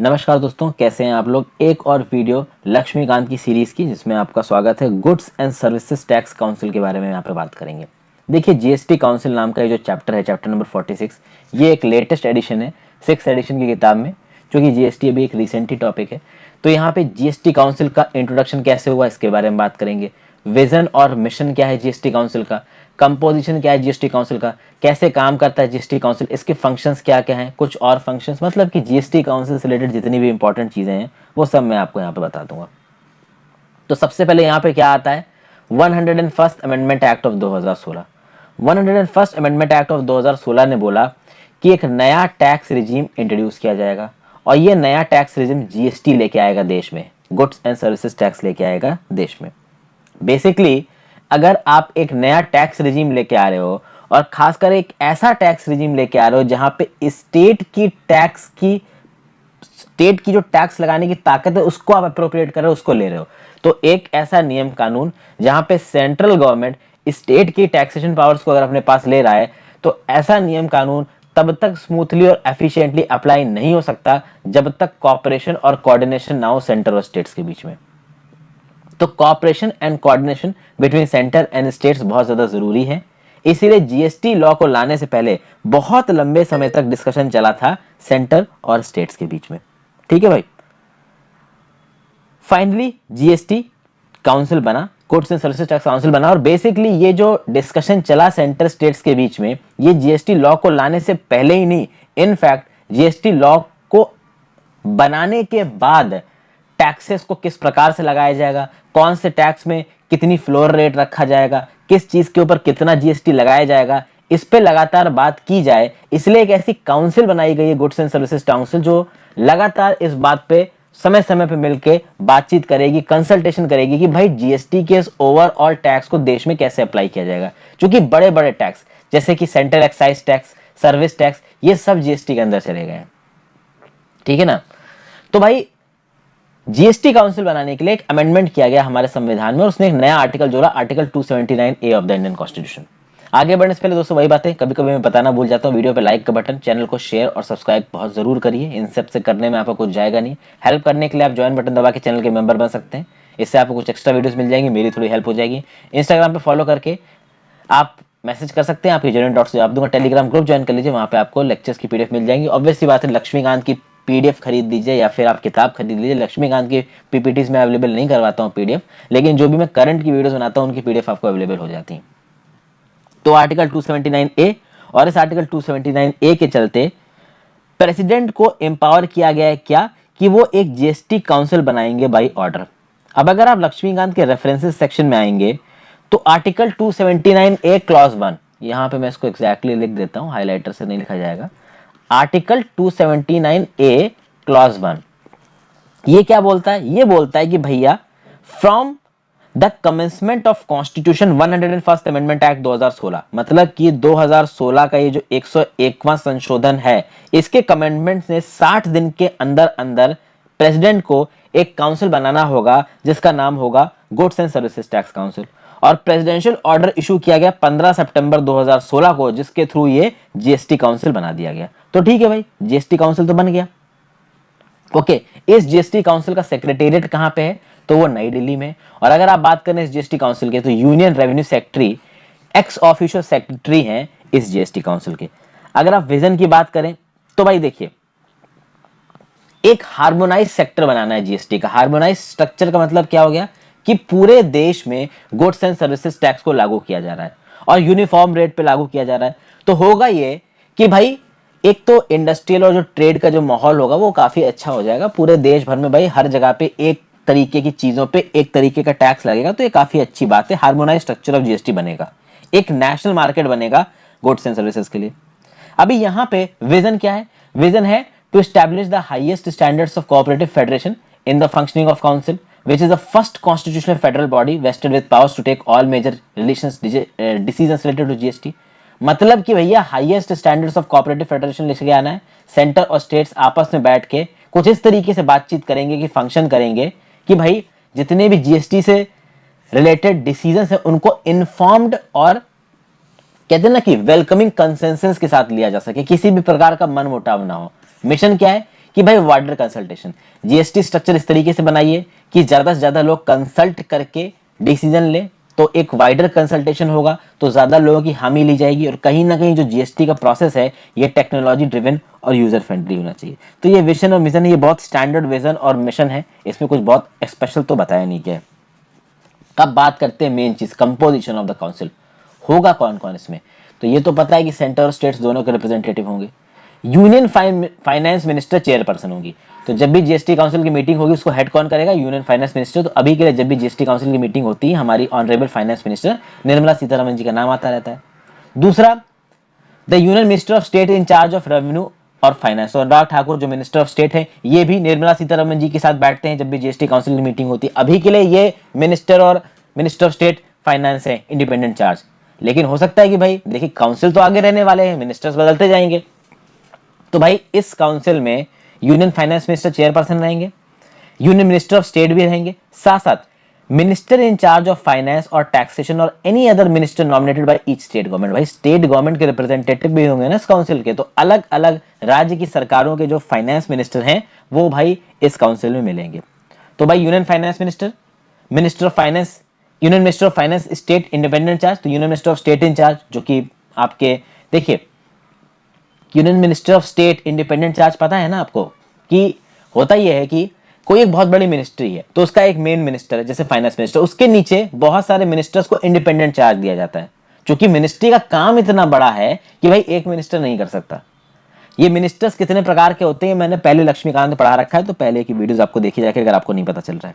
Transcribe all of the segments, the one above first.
नमस्कार दोस्तों, कैसे हैं आप लोग। एक और वीडियो लक्ष्मीकांत की सीरीज की जिसमें आपका स्वागत है। Goods and services tax council के बारे में यहाँ पे बात करेंगे। देखिए, जीएसटी काउंसिल नाम का ये जो चैप्टर है, चैप्टर नंबर 46, ये एक लेटेस्ट एडिशन है 6th एडिशन की किताब में, जो कि जीएसटी अभी एक रिसेंट ही टॉपिक है। तो यहाँ पे जीएसटी काउंसिल का इंट्रोडक्शन कैसे हुआ इसके बारे में बात करेंगे। विजन और मिशन क्या है जीएसटी काउंसिल का, कंपोजिशन क्या है जीएसटी काउंसिल का, कैसे काम करता है जीएसटी काउंसिल, इसके फंक्शंस क्या क्या हैं, कुछ और फंक्शंस, मतलब कि जीएसटी काउंसिल से रिलेटेड जितनी भी इंपॉर्टेंट चीजें हैं वो सब मैं आपको यहाँ पे बता दूंगा। तो सबसे पहले यहाँ पे क्या आता है, 101st amendment act of 2016। 101st amendment act of 2016 ने बोला कि एक नया टैक्स रिजीम इंट्रोड्यूस किया जाएगा और ये नया टैक्स रिजीम जीएसटी लेके आएगा देश में, गुड्स एंड सर्विसेज टैक्स लेके आएगा देश में। बेसिकली अगर आप एक नया टैक्स रिजीम लेके आ रहे हो और खासकर एक ऐसा टैक्स रिजीम लेके आ रहे हो जहां पे स्टेट की जो टैक्स लगाने की ताकत है उसको आप अप्रोप्रिएट कर रहे हो, उसको ले रहे हो, तो एक ऐसा नियम कानून जहां पे सेंट्रल गवर्नमेंट स्टेट की टैक्सेशन पावर्स को अगर अपने पास ले रहा है, तो ऐसा नियम कानून तब तक स्मूथली और एफिशिएंटली अप्लाई नहीं हो सकता जब तक कॉपरेशन और कोऑर्डिनेशन ना हो सेंटर और स्टेट्स के बीच में। तो cooperation and coordination between centre and states बहुत ज्यादा जरूरी है। इसीलिए जीएसटी लॉ को लाने से पहले बहुत लंबे समय तक डिस्कशन चला था सेंटर और स्टेट्स के बीच में। ठीक है भाई। फाइनली जीएसटी काउंसिल बना, goods and services tax council बना, और बेसिकली ये जो डिस्कशन चला सेंटर स्टेट्स के बीच में, ये जीएसटी लॉ को लाने से पहले ही नहीं, इनफैक्ट जीएसटी लॉ को बनाने के बाद टैक्सेस को किस प्रकार से लगाया जाएगा, कौन से टैक्स में कितनी फ्लोर रेट रखा जाएगा, किस चीज के ऊपर कितना जीएसटी लगाया जाएगा, इस पे लगातार बात की जाए। इसलिए एक ऐसी काउंसिल बनाई गई है, गुड्स एंड सर्विसेज काउंसिल, जो लगातार इस बात पे समय समय पे मिलके बातचीत करेगी, कंसल्टेशन करेगी कि भाई जीएसटी के इस ओवरऑल टैक्स को देश में कैसे अप्लाई किया जाएगा। क्योंकि बड़े बड़े टैक्स जैसे कि central excise tax, service tax, ये सब जीएसटी के अंदर चले गए। ठीक है ना। तो भाई जीएसटी काउंसिल बनाने के लिए एक अमेंडमेंट किया गया हमारे संविधान में और उसने एक नया आर्टिकल जोड़ा, article 279A of the Indian constitution. आगे बढ़ने से पहले दोस्तों वही बातें कभी कभी मैं बताना भूल जाता हूँ, वीडियो पे लाइक का बटन, चैनल को शेयर और सब्सक्राइब बहुत जरूर करिए। इन सब से करने में आपको कुछ जाएगा नहीं। हेल्प करने के लिए आप ज्वाइन बटन दबा के चैनल के मेंबर बन सकते हैं, इससे आपको कुछ एक्स्ट्रा वीडियोस मिल जाएंगी, मेरी थोड़ी हेल्प हो जाएगी। इंस्टाग्राम पे फॉलो करके आप मैसेज कर सकते हैं, आपकी जॉइन डॉट से आप दूंगा, टेलीग्राम ग्रुप ज्वाइन कर लीजिए, वहां पे आपको लेक्चर्स की पीडीएफ मिल जाएंगी। ऑब्वियसली बात है, लक्ष्मीकांत की पीडीएफ खरीद लीजिए या फिर आप किताब खरीद लीजिए। लक्ष्मीकांत की पीपीटीज में अवेलेबल नहीं करवाता हूँ पीडीएफ, लेकिन जो भी मैं करंट की वीडियोस बनाता हूँ उनकी पीडीएफ आपको अवेलेबल हो जाती है। तो आर्टिकल 279A, और इस आर्टिकल 279A के चलते प्रेसिडेंट को एम्पावर किया गया है क्या, कि वो एक जीएसटी काउंसिल बनाएंगे बाय ऑर्डर। अब अगर आप लक्ष्मीकांत के रेफरेंसेस सेक्शन में आएंगे तो आर्टिकल 279A क्लॉज 1, यहां पे मैं इसको एग्जैक्टली लिख देता हूं, हाइलाइटर से नहीं लिखा जाएगा। आर्टिकल 279A क्लॉज 1 ये क्या बोलता है, ये बोलता है कि भैया from the commencement of constitution 101st amendment act 2016, मतलब कि 2016 का ये जो 101वां संशोधन है, इसके कमेंटमेंट से 60 दिन के अंदर अंदर प्रेसिडेंट को एक काउंसिल बनाना होगा जिसका नाम होगा goods and services tax council. और प्रेसिडेंशियल ऑर्डर इशू किया गया 15 सितंबर 2016 को, जिसके थ्रू ये जीएसटी काउंसिल बना दिया गया। तो ठीक है भाई, जीएसटी काउंसिल तो बन गया। ओके, इस जीएसटी काउंसिल का सेक्रेटेरिएट कहां पे है, तो वो नई दिल्ली में। और अगर आप बात करें इस जीएसटी काउंसिल के, तो union revenue secretary x official secretary हैं इस जीएसटी काउंसिल के। अगर आप विजन की बात करें तो भाई देखिए, एक हार्मोनाइज सेक्टर बनाना है जीएसटी का। हार्मोनाइज स्ट्रक्चर का मतलब क्या हो गया, कि पूरे देश में गुड्स एंड सर्विसेज टैक्स को लागू किया जा रहा है और यूनिफॉर्म रेट पे लागू किया जा रहा है। तो होगा ये कि भाई एक तो इंडस्ट्रियल और जो ट्रेड का जो माहौल होगा वो काफी अच्छा हो जाएगा पूरे देश भर में। भाई हर जगह पे एक तरीके की चीजों पे एक तरीके का टैक्स लगेगा, तो ये काफी अच्छी बात है। हार्मोनाइज स्ट्रक्चर ऑफ जीएसटी बनेगा, एक नेशनल मार्केट बनेगा गुड्स एंड सर्विसेज के लिए। अभी यहां पे विजन क्या है, विजन है to establish the highest standards of cooperative federation in the functioning of council which is the first constitutional federal body vested with powers to take all major decisions related to GST। मतलब कि भैया highest standards of cooperative federation लेके आना है। Centre और states आपस में बैठ के कुछ इस तरीके से बातचीत करेंगे कि फंक्शन करेंगे कि भाई जितने भी जीएसटी से रिलेटेड डिसीजंस है उनको इन्फॉर्म्ड और कहते हैं ना कि वेलकमिंग कंसेंसस के साथ लिया जा सके, किसी भी प्रकार का मनमुटाव ना हो। मिशन क्या है कि भाई वाइडर कंसल्टेशन, जीएसटी स्ट्रक्चर इस तरीके से बनाइए कि ज्यादा से ज्यादा लोग कंसल्ट करके डिसीजन ले, तो एक वाइडर कंसल्टेशन होगा तो ज्यादा लोगों की हामी ली जाएगी, और कहीं ना कहीं जो जीएसटी का प्रोसेस है ये टेक्नोलॉजी ड्रिवन और यूजर फ्रेंडली होना चाहिए। तो ये विजन और मिशन है, ये बहुत स्टैंडर्ड विजन और मिशन है, इसमें कुछ बहुत स्पेशल तो बताया नहीं गया है। अब बात करते हैं मेन चीज, कंपोजिशन ऑफ द काउंसिल, होगा कौन कौन इसमें। तो ये तो पता है कि सेंटर और स्टेट्स दोनों के रिप्रेजेंटेटिव होंगे। यूनियन फाइनेंस मिनिस्टर चेयरपर्सन होंगी, तो जब भी जीएसटी काउंसिल की मीटिंग होगी उसको हेड कौन करेगा, यूनियन फाइनेंस मिनिस्टर। तो अभी के लिए जब भी जीएसटी काउंसिल की मीटिंग होती है हमारी honourable finance minister Nirmala Sitharaman ji का नाम आता रहता है। दूसरा, the union minister of state in charge of revenue और फाइनेंस, और अनुराग ठाकुर जो मिनिस्टर ऑफ स्टेट है ये भी निर्मला सीतारमन जी के साथ बैठते हैं जब भी जीएसटी काउंसिल की मीटिंग होती है। अभी के लिए ये मिनिस्टर और मिनिस्टर ऑफ स्टेट फाइनेंस है, इंडिपेंडेंट चार्ज। लेकिन हो सकता है कि भाई देखिए काउंसिल तो आगे रहने वाले हैं, मिनिस्टर्स बदलते जाएंगे, तो भाई इस काउंसिल में यूनियन फाइनेंस मिनिस्टर चेयरपर्सन रहेंगे, यूनियन मिनिस्टर ऑफ स्टेट भी रहेंगे, साथ साथ minister in charge of finance और टैक्सेशन और any other minister nominated by each state government. भाई स्टेट गवर्नमेंट के रिप्रेजेंटेटिव भी होंगे ना इस काउंसिल के, तो अलग अलग राज्य की सरकारों के जो फाइनेंस मिनिस्टर हैं वो भाई इस काउंसिल में मिलेंगे। तो भाई union finance minister, minister of finance, union minister of finance state independent charge, तो union minister of state in charge, जो कि आपके देखिए union minister of state independent charge पता है ना आपको, कि होता यह है कि कोई एक बहुत बड़ी मिनिस्ट्री है तो उसका एक मेन मिनिस्टर है जैसे फाइनेंस मिनिस्टर, उसके नीचे बहुत सारे मिनिस्टर्स को इंडिपेंडेंट चार्ज दिया जाता है, क्योंकि मिनिस्ट्री का काम इतना बड़ा है कि भाई एक मिनिस्टर नहीं कर सकता। ये मिनिस्टर्स कितने प्रकार के होते हैं मैंने पहले लक्ष्मीकांत पढ़ा रखा है, तो पहले की वीडियोस आपको देखी जाके अगर आपको नहीं पता चल रहा है।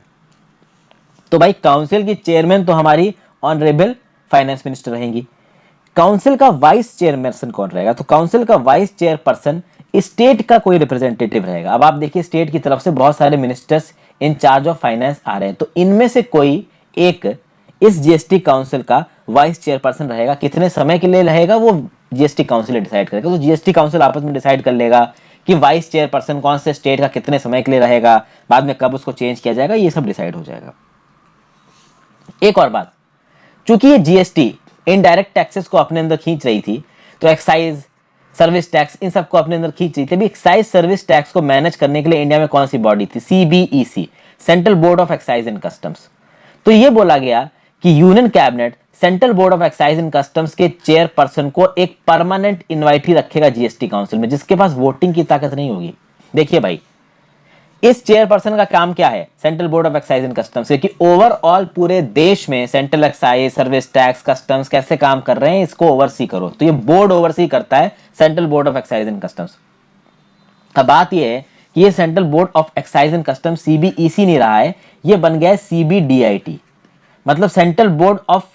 तो भाई काउंसिल की चेयरमैन तो हमारी ऑनरेबल फाइनेंस मिनिस्टर रहेंगी। काउंसिल का वाइस चेयरपर्सन कौन रहेगा, तो काउंसिल का वाइस चेयरपर्सन स्टेट का कोई रिप्रेजेंटेटिव रहेगा। अब आप देखिए स्टेट की तरफ से बहुत सारे ministers in charge of finance आ रहे हैं, तो इनमें से कोई एक इस जीएसटी काउंसिल का वाइस चेयरपर्सन रहेगा। कितने समय के लिए रहेगा वो जीएसटी काउंसिल डिसाइड करेगा, तो जीएसटी काउंसिल आपस में डिसाइड कर लेगा कि वाइस चेयरपर्सन कौन से स्टेट का कितने समय के लिए रहेगा, बाद में कब उसको चेंज किया जाएगा, ये सब डिसाइड हो जाएगा। एक और बात, चूंकि ये जीएसटी इनडायरेक्ट टैक्सेस को अपने अंदर खींच रही थी, तो एक्साइज, सर्विस टैक्स, इन सबको अपने अंदर खींच रही थी। अभी एक्साइज सर्विस टैक्स को मैनेज करने के लिए इंडिया में कौन सी बॉडी थी, CBEC, central board of excise and customs. तो ये बोला गया कि union cabinet central board of excise and customs के चेयरपर्सन को एक परमानेंट इन्वाइटी रखेगा जीएसटी काउंसिल में, जिसके पास वोटिंग की ताकत नहीं होगी। देखिए भाई इस चेयरपर्सन का काम क्या है central board of excise and customs से, कि ओवरऑल पूरे देश में central excise, service tax, customs कैसे काम कर रहे हैं इसको ओवरसी करो। तो ये बोर्ड ओवरसी करता है, central board of excise and customs. अब बात ये है कि ये central board of excise and customs CBEC नहीं रहा है, ये बन गया है सीबीडीआईटी, मतलब central board of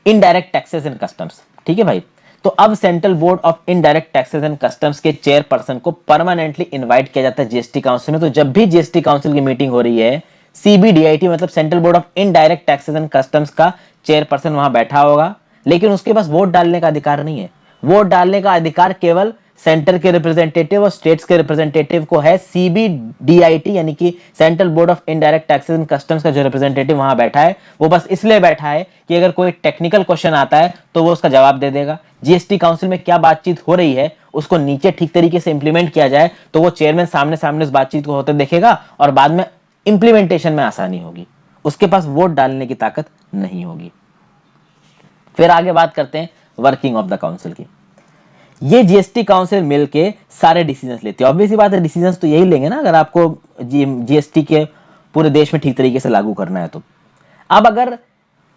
indirect taxes and customs. ठीक है भाई, तो अब central board of indirect taxes and customs के चेयरपर्सन को परमानेंटली इनवाइट किया जाता है जीएसटी काउंसिल में। तो जब भी जीएसटी काउंसिल की मीटिंग हो रही है, सीबीडीआईटी मतलब central board of indirect taxes and customs का चेयरपर्सन वहां बैठा होगा, लेकिन उसके पास वोट डालने का अधिकार नहीं है। वोट डालने का अधिकार केवल सेंटर के रिप्रेजेंटेटिव और स्टेट्स के रिप्रेजेंटेटिव को है। सीबीडीआईटी यानी कि central board of indirect taxes and customs का जो रिप्रेजेंटेटिव वहां बैठा है वो बस इसलिए बैठा है कि अगर कोई टेक्निकल क्वेश्चन आता है तो वो उसका जवाब दे देगा। जीएसटी काउंसिल में क्या बातचीत हो रही है उसको नीचे ठीक तरीके से इंप्लीमेंट किया जाए तो वो चेयरमैन सामने सामने उस बातचीत को होते देखेगा और बाद में इंप्लीमेंटेशन में आसानी होगी। उसके पास वोट डालने की ताकत नहीं होगी। फिर आगे बात करते हैं वर्किंग ऑफ द काउंसिल की। ये जीएसटी काउंसिल मिलके सारे डिसीजंस लेते हैं। ऑब्वियसली बात है डिसीजंस तो यही लेंगे ना अगर आपको जीएसटी के पूरे देश में ठीक तरीके से लागू करना है तो। अब अगर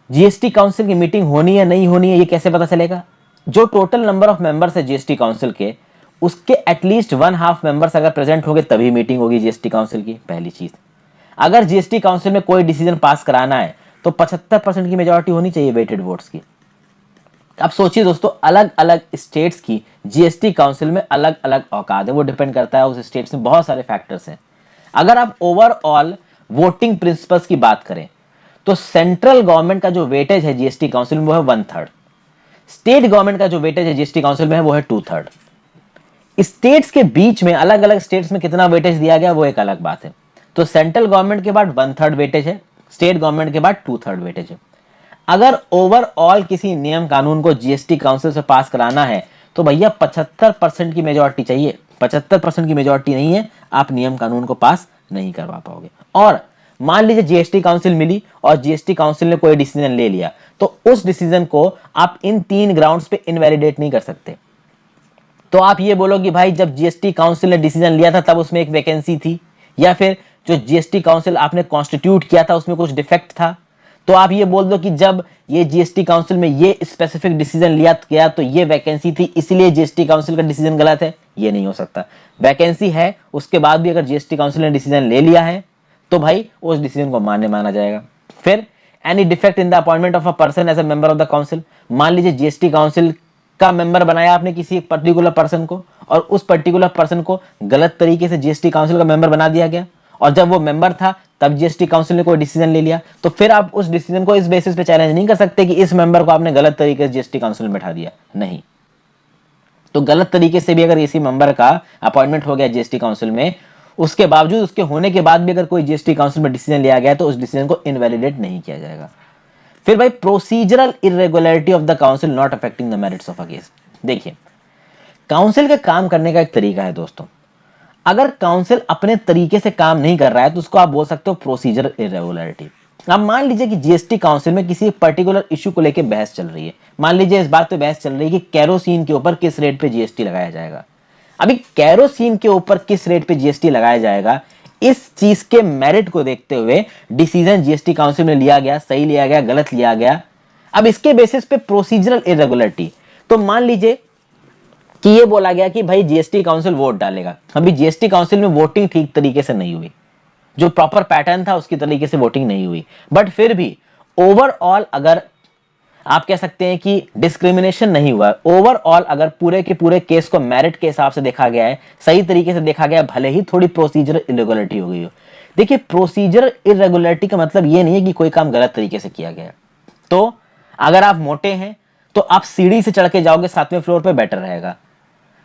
जीएसटी काउंसिल की मीटिंग होनी है नहीं होनी है ये कैसे पता चलेगा? जो टोटल नंबर ऑफ मेंबर्स है जीएसटी काउंसिल के उसके एटलीस्ट 1/2 मेंबर्स अगर प्रेजेंट होंगे तभी मीटिंग होगी जीएसटी काउंसिल की। पहली चीज, अगर जीएसटी काउंसिल में कोई डिसीजन पास कराना है तो 75% की मेजोरिटी होनी चाहिए वेटेड वोट्स की। अब सोचिए दोस्तों, अलग अलग स्टेट्स की जीएसटी काउंसिल में अलग अलग औकात है, वो डिपेंड करता है उस स्टेट्स में बहुत सारे फैक्टर्स हैं। अगर आप ओवरऑल वोटिंग प्रिंसिपल्स की बात करें तो सेंट्रल गवर्नमेंट का जो वेटेज है जीएसटी काउंसिल में वो है 1/3, स्टेट गवर्नमेंट का जो वेटेज है जीएसटी काउंसिल में है वो है 2/3। स्टेट्स के बीच में अलग अलग स्टेट्स में कितना वेटेज दिया गया वो एक अलग बात है। तो सेंट्रल गवर्नमेंट के बाद 1/3 वेटेज है, स्टेट गवर्नमेंट के बाद 2/3 वेटेज है। अगर ओवरऑल किसी नियम कानून को जीएसटी काउंसिल से पास कराना है तो भैया 75% की मेजोरिटी चाहिए। 75% की मेजॉरिटी नहीं है, आप नियम कानून को पास नहीं करवा पाओगे। और मान लीजिए जीएसटी काउंसिल मिली और जीएसटी काउंसिल ने कोई डिसीजन ले लिया, तो उस डिसीजन को आप इन 3 ग्राउंड्स पे इनवैलिडेट नहीं कर सकते। तो आप ये बोलो कि भाई जब जीएसटी काउंसिल ने डिसीजन लिया था तब उसमें एक वैकेंसी थी, या फिर जो जीएसटी काउंसिल आपने कॉन्स्टिट्यूट किया था उसमें कुछ डिफेक्ट था, तो आप ये बोल दो कि जब ये जीएसटी काउंसिल में ये स्पेसिफिक डिसीजन लिया गया तो ये वैकेंसी थी, इसलिए जीएसटी काउंसिल का डिसीजन गलत है। ये नहीं हो सकता। वैकेंसी है, उसके बाद भी अगर जीएसटी काउंसिल ने डिसीजन ले लिया है तो भाई उस डिसीजन को मान्य माना जाएगा। फिर any defect in the appointment of a person as a member of the council, मान लीजिए जीएसटी काउंसिल का मेंबर बनाया आपने किसी एक पर्टिकुलर पर्सन को, और उस पर्टिकुलर पर्सन को गलत तरीके से जीएसटी काउंसिल का मेंबर बना दिया गया, और जब वो मेंबर था तब जीएसटी काउंसिल ने कोई डिसीजन ले लिया, तो फिर आप उस डिसीजन को इस बेसिस पे चैलेंज नहीं कर सकते कि इस मेंबर को आपने गलत तरीके से जीएसटी काउंसिल में बैठा दिया। नहीं, तो गलत तरीके से भी अगर इसी मेंबर का अपॉइंटमेंट हो गया जीएसटी काउंसिल में, उसके बावजूद, उसके होने के बाद भी अगर कोई जीएसटी काउंसिल में डिसीजन लिया गया तो उस डिसीजन को इनवैलिडेट नहीं किया जाएगा। फिर भाई procedural irregularity of the council not affecting the merits of a case. देखिए, काउंसिल के काम करने का एक तरीका है दोस्तों। अगर काउंसिल अपने तरीके से काम नहीं कर रहा है तो उसको आप बोल सकते हो प्रोसीजरल इरेगुलरिटी। अब मान लीजिए कि जीएसटी काउंसिल में किसी पर्टिकुलर इशू को लेकर बहस चल रही है। मान लीजिए इस बात पे बहस चल रही है कि कैरोसिन के ऊपर किस रेट पे जीएसटी लगाया जाएगा। अभी कैरोसिन के ऊपर किस रेट पे जीएसटी लगाया जाएगा, इस चीज के मेरिट को देखते हुए डिसीजन जीएसटी काउंसिल में लिया गया, सही लिया गया, गलत लिया गया। अब इसके बेसिस पे प्रोसीजरल इरेगुलरिटी, तो मान लीजिए कि ये बोला गया कि भाई जीएसटी काउंसिल वोट डालेगा। अभी जीएसटी काउंसिल में वोटिंग ठीक तरीके से नहीं हुई, जो प्रॉपर पैटर्न था उसकी तरीके से वोटिंग नहीं हुई, बट फिर भी ओवरऑल अगर आप कह सकते हैं कि डिस्क्रिमिनेशन नहीं हुआ, ओवरऑल अगर पूरे के पूरे केस को मेरिट के हिसाब से देखा गया है, सही तरीके से देखा गया, भले ही थोड़ी प्रोसीजरल इरेगुलरिटी हो गई हो। देखिए, प्रोसीजरल इरेगुलरिटी का मतलब ये नहीं है कि कोई काम गलत तरीके से किया गया। तो अगर आप मोटे हैं तो आप सीढ़ी से चढ़ के जाओगे 7वें फ्लोर पे, बेटर रहेगा।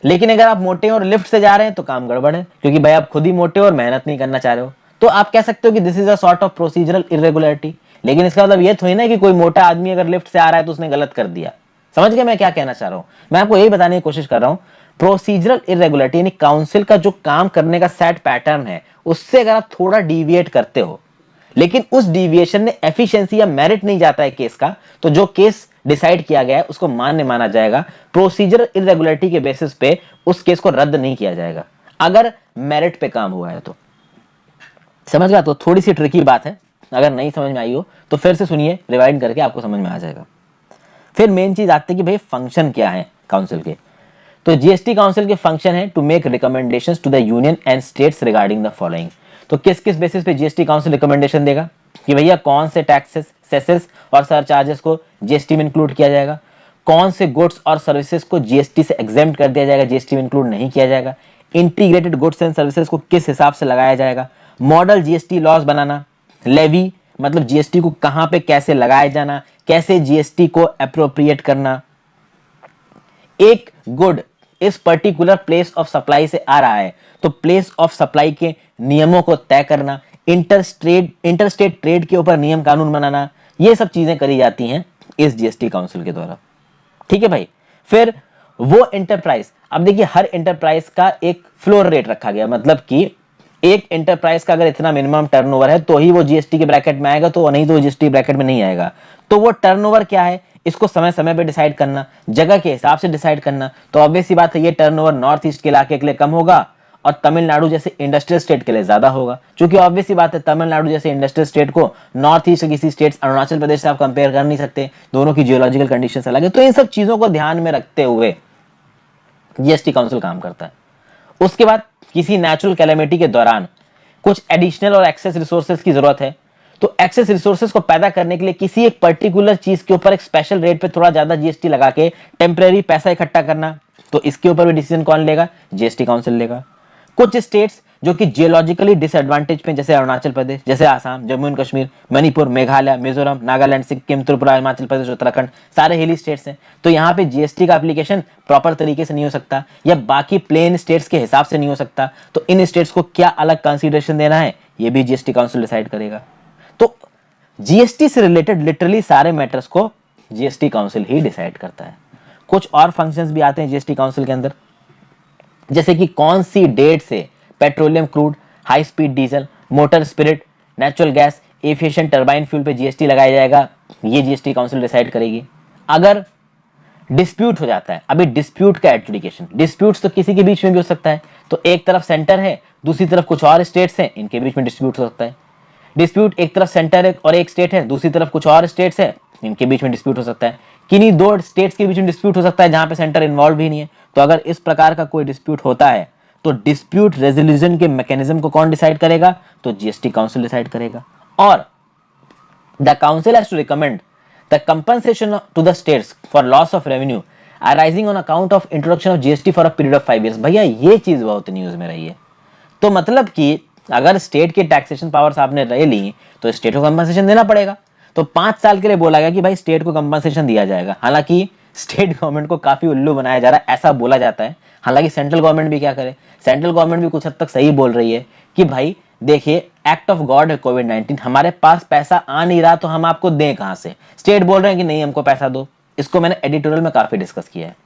लेकिन अगर आप मोटे और लिफ्ट से जा रहे हैं तो काम गड़बड़ है, क्योंकि भाई आप खुद ही मोटे और मेहनत नहीं करना चाह रहे हो। तो आप कह सकते हो कि this is a sort of procedural irregularity. लेकिन इसका मतलब ये थोड़ी ना कि कोई मोटा आदमी अगर लिफ्ट से आ रहा है तो उसने गलत कर दिया। समझ गए मैं क्या कहना चाह रहा हूं? मैं आपको यही बताने की कोशिश कर रहा हूं, प्रोसीजरल इरेगुलरिटी यानी काउंसिल का जो काम करने का सेट पैटर्न है उससे अगर आप थोड़ा डिविएट करते हो, लेकिन उस डिविएशन में एफिशिएंसी या मेरिट नहीं जाता है केस का, तो जो केस डिसाइड किया गया है उसको मान्य माना जाएगा। प्रोसीजरल इरेगुलरिटी के बेसिस पे उस केस को रद्द नहीं किया जाएगा अगर मेरिट पे काम हुआ है तो। समझ गया? तो थोड़ी सी ट्रिकी बात है, अगर नहीं समझ में आई हो तो फिर से सुनिए, रिवाइंड करके आपको समझ में आ जाएगा। फिर मेन चीज आती है कि भाई फंक्शन क्या है काउंसिल के। तो जीएसटी काउंसिल के फंक्शन है to make recommendations to the union and states regarding the following. तो किस किस बेसिस पे जीएसटी काउंसिल रिकमेंडेशन देगा कि भैया कौन से टैक्सेस, सेसेस और सरचार्जेस को जीएसटी में इंक्लूड किया जाएगा, कौन से गुड्स और सर्विसेज को जीएसटी से एग्जेम्प्ट कर दिया जाएगा, जीएसटी में इंक्लूड नहीं किया जाएगा, इंटीग्रेटेड गुड्स एंड सर्विसेज को किस हिसाब से लगाया जाएगा, मॉडल जीएसटी लॉज बनाना, लेवी मतलब जीएसटी को कहां पे कैसे लगाया जाना, कैसे जीएसटी को अप्रोप्रिएट करना, एक गुड इस पर्टिकुलर प्लेस ऑफ सप्लाई से आ रहा है तो प्लेस ऑफ सप्लाई के नियमों को तय करना, इंटरस्टेट ट्रेड के ऊपर नियम कानून बनाना, ये सब चीजें करी जाती हैं इस जीएसटी काउंसिल के द्वारा। ठीक है भाई। फिर वो एंटरप्राइज, अब देखिए हर एंटरप्राइज का एक फ्लोर रेट रखा गया, मतलब कि एक एंटरप्राइज का अगर इतना मिनिमम टर्नओवर है तो ही वो जीएसटी के ब्रैकेट में आएगा, तो नहीं तो जीएसटी ब्रैकेट में नहीं आएगा। तो वो टर्नओवर क्या है इसको समय समय पे डिसाइड करना, जगह के हिसाब से डिसाइड करना। तो ऑब्वियस सी बात है ये टर्नओवर नॉर्थ ईस्ट के इलाके के लिए कम होगा और तमिलनाडु जैसे इंडस्ट्रियल स्टेट के लिए ज्यादा होगा, क्योंकि ऑब्वियस सी बात है तमिलनाडु जैसे इंडस्ट्रियल स्टेट को नॉर्थ ईस्ट किसी स्टेट अरुणाचल प्रदेश से आप कंपेयर कर नहीं सकते, दोनों की जियोलॉजिकल कंडीशंस अलग है। तो इन सब चीजों को ध्यान में रखते हुए जीएसटी काउंसिल काम करता है। उसके बाद किसी नेचुरल कैलेमिटी के दौरान कुछ एडिशनल और एक्सेस रिसोर्सेज की जरूरत है, तो एक्सेस रिसोर्सेज को पैदा करने के लिए किसी एक पर्टिकुलर चीज के ऊपर एक स्पेशल रेट पे थोड़ा ज्यादा जीएसटी लगा के टेम्परेरी पैसा इकट्ठा करना, तो इसके ऊपर भी डिसीजन कौन लेगा? जीएसटी काउंसिल लेगा। कुछ स्टेट्स जो कि जियोलॉजिकली डिसएडवांटेज पे, जैसे अरुणाचल प्रदेश, जैसे आसाम, जम्मू एंड कश्मीर, मणिपुर, मेघालय, मिजोरम, नागालैंड, सिक्किम, त्रिपुरा, हिमाचल प्रदेश, उत्तराखंड, सारे हिली स्टेट्स हैं, तो यहाँ पे जीएसटी का एप्लीकेशन प्रॉपर तरीके से नहीं हो सकता या बाकी प्लेन स्टेट्स के हिसाब से नहीं हो सकता। तो इन स्टेट्स को क्या अलग कंसिडरेशन देना है ये भी जीएसटी काउंसिल डिसाइड करेगा। तो जीएसटी से रिलेटेड लिटरली सारे मैटर्स को जीएसटी काउंसिल ही डिसाइड करता है। कुछ और फंक्शंस भी आते हैं जीएसटी काउंसिल के अंदर, जैसे कि कौन सी डेट से petroleum crude, high speed diesel, motor spirit, natural gas, aviation turbine fuel पे जीएसटी लगाया जाएगा, ये जीएसटी काउंसिल डिसाइड करेगी। अगर डिस्प्यूट हो जाता है, अभी डिस्प्यूट का एडजुडिकेशन, डिस्प्यूट्स तो किसी के बीच में भी हो सकता है, तो एक तरफ सेंटर है, दूसरी तरफ कुछ और स्टेट्स हैं, इनके बीच में डिस्प्यूट हो सकता है। डिस्प्यूट एक तरफ सेंटर है और एक स्टेट है, दूसरी तरफ कुछ और स्टेट्स है, इनके बीच में डिस्प्यूट हो सकता है। किन्हीं दो स्टेट्स के बीच में डिस्प्यूट हो सकता है जहां पे सेंटर इन्वॉल्व भी नहीं है। तो अगर इस प्रकार का कोई डिस्प्यूट होता है तो डिस्प्यूट रेजोल्यूशन के मैकेनिज्म को कौन डिसाइड करेगा? तो जीएसटी काउंसिल डिसाइड करेगा। और the council has to recommend the compensation to the states for loss of revenue arising on account of introduction of GST for a period of 5 years। भैया ये चीज बहुत न्यूज में रही है। तो मतलब कि अगर स्टेट की टैक्सेशन पावर्स आपने ले ली तो स्टेट को कंपनसेशन देना पड़ेगा। तो 5 साल के लिए बोला गया कि भाई स्टेट को कंपनसेशन दिया जाएगा। हालांकि स्टेट गवर्नमेंट को काफी उल्लू बनाया जा रहा है, ऐसा बोला जाता है। हालांकि सेंट्रल गवर्नमेंट भी क्या करे, सेंट्रल गवर्नमेंट भी कुछ हद तक सही बोल रही है कि भाई देखिए एक्ट ऑफ गॉड है कोविड-19, हमारे पास पैसा आ नहीं रहा तो हम आपको दें कहां से। स्टेट बोल रहे हैं कि नहीं हमको पैसा दो। इसको मैंने एडिटोरियल में काफी डिस्कस किया है।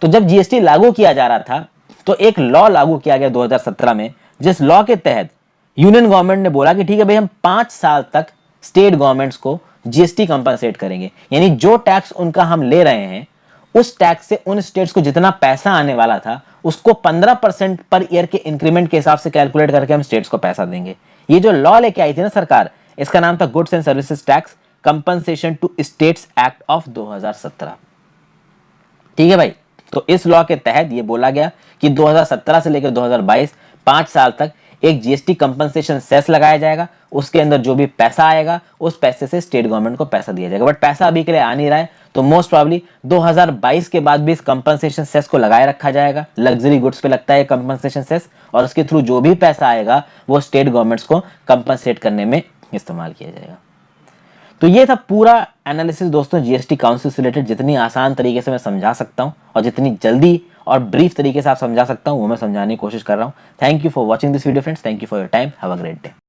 तो जब जीएसटी लागू किया जा रहा था तो एक लॉ लागू किया गया 2017 में, जिस लॉ के तहत यूनियन गवर्नमेंट ने बोला कि ठीक है भाई हम 5 साल तक स्टेट गवर्नमेंट्स को जीएसटी कंपनसेट करेंगे। यानी जो टैक्स उनका हम ले रहे हैं उस टैक्स से उन स्टेट्स को जितना पैसा आने वाला था उसको 15% पर ईयर के इंक्रीमेंट के हिसाब से कैलकुलेट करके हम स्टेट्स को पैसा देंगे। ये जो लॉ लेके आई थी ना सरकार, इसका नाम था goods and services tax compensation to states act of 2017। ठीक है भाई। तो इस लॉ के तहत ये बोला गया कि 2017 से लेकर 2022 5 साल तक एक जीएसटी कंपनसेशन सेस लगाया जाएगा। उसके अंदर जो भी पैसा आएगा उस पैसे से स्टेट गवर्नमेंट को पैसा दिया जाएगा। बट पैसा अभी के लिए आ नहीं रहा है, तो मोस्ट प्रॉब्ली 2022 के बाद भी इस कंपनसेशन सेस को लगाए रखा जाएगा। लग्जरी गुड्स पे लगता है कंपनसेशन सेस, और उसके थ्रू जो भी पैसा आएगा वो स्टेट गवर्नमेंट्स को कंपनसेट करने में इस्तेमाल किया जाएगा। तो ये था पूरा एनालिसिस दोस्तों जीएसटी काउंसिल से रिलेटेड। जितनी आसान तरीके से मैं समझा सकता हूं और जितनी जल्दी और ब्रीफ तरीके से आप समझा सकता हूं वो मैं समझाने की कोशिश कर रहा हूं। Thank you for watching this video friends. Thank you for your time. Have a great day.